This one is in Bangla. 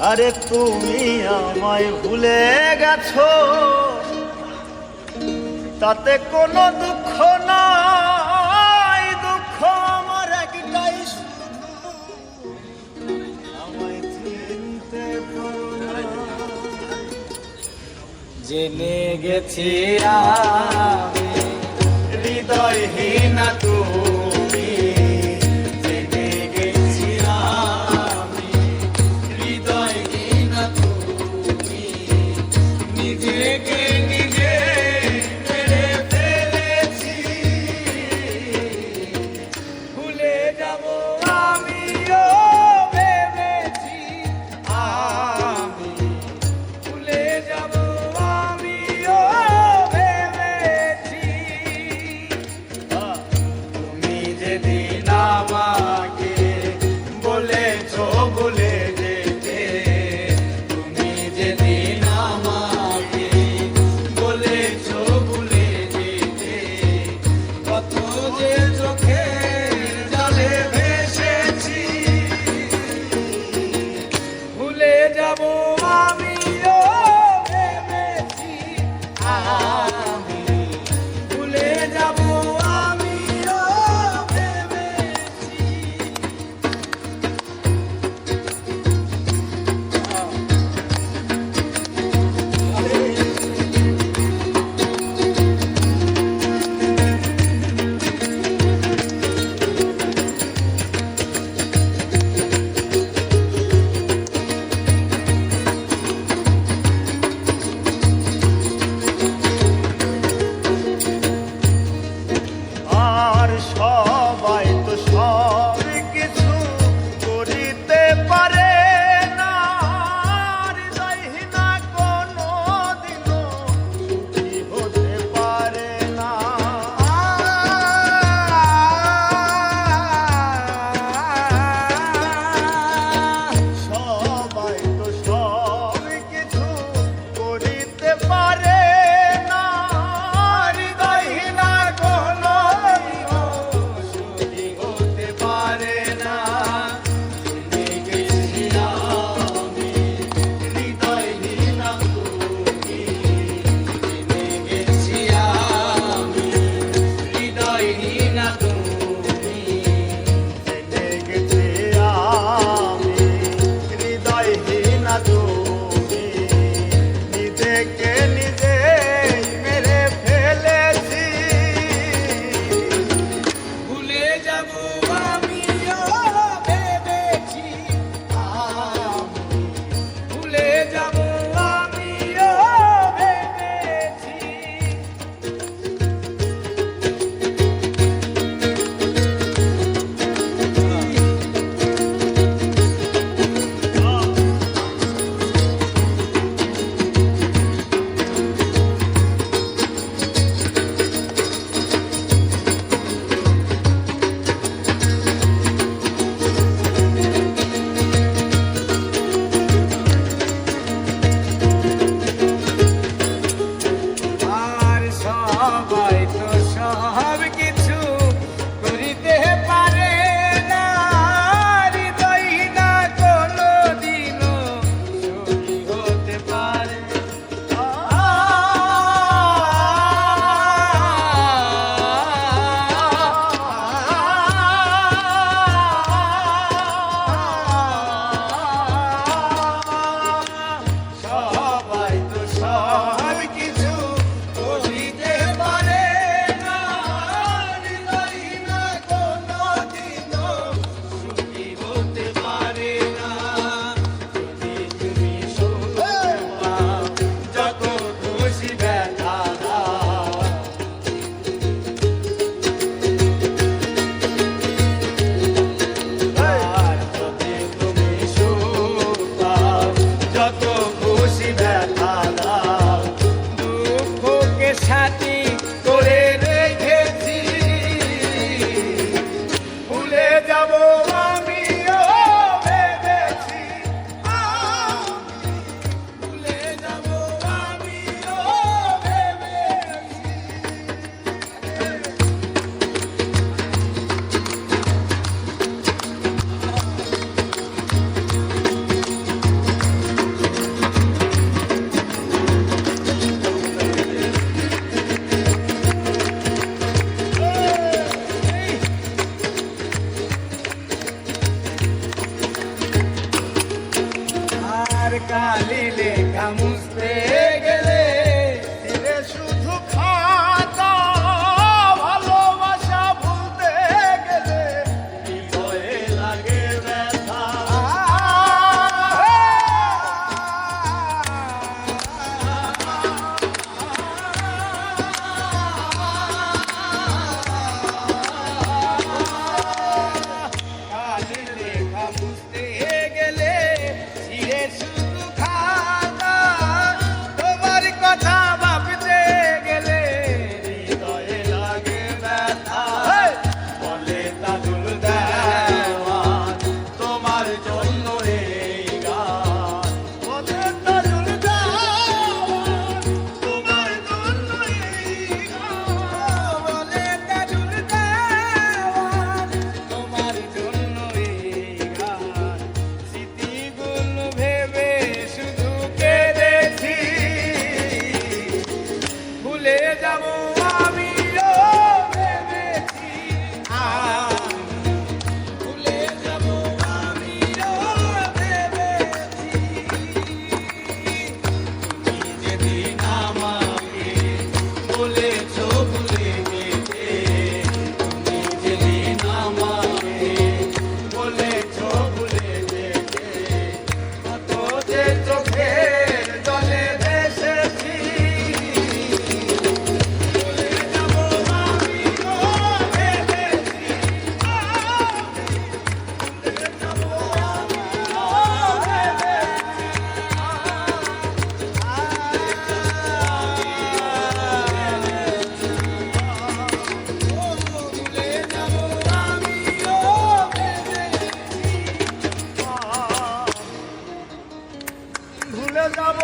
আরে তুমি আমায় ভুলে গেছো, তাতে কোনো দুঃখ নাই। দুঃখ আমার একটাই, শুধু আমায় চিনতে পারো না। জেনে গেছি আমি হৃদয়হীন তুমি, জেনে গেছি আমি হৃদয়হীন তুমি। নিজেকে নিজে মেরে ফেলেছি, ভুলে যাব আমিও ভেবেছি। আমি ভুলে যাব আমিও ভেবেছি। কালি লেখা মুছতে গেলে তীরে শুধু খাতা ভালোবাসা ভুলতে গেলে হৃদয়ে লাগে ব্যথা কালি লেখা মুছতে গেলে ছিঁড়ে শুধু খাতা তোমার কথা ভাবতে গেলে হৃদয়ে লাগে ব্যথা হেই! বলে তাজুল দেওয়ান তোমার জন্য এই গান বলে তাজুল দেওয়ান তোমার জন্য এই গান বলে তাজুল দেওয়ান তোমার জন্য এই গান স্মৃতিগুলো ভেবে শুধু কেঁদেছি ভুলে যাব আমিও ভেবেছি ভুলে যাব আমিও ভেবেছি তুমি যেদিন আমাকে বলেছো ভুলে যেতে তুমি যেদিন আমাকে বলেছো ভুলে যেতে কত যে চোখের জলে ভেসেছি ভুলে যাব আমিও ভেবেছি ভুলে যাব ভুলে যাব আমিও ভেবেছি ভুলে যাব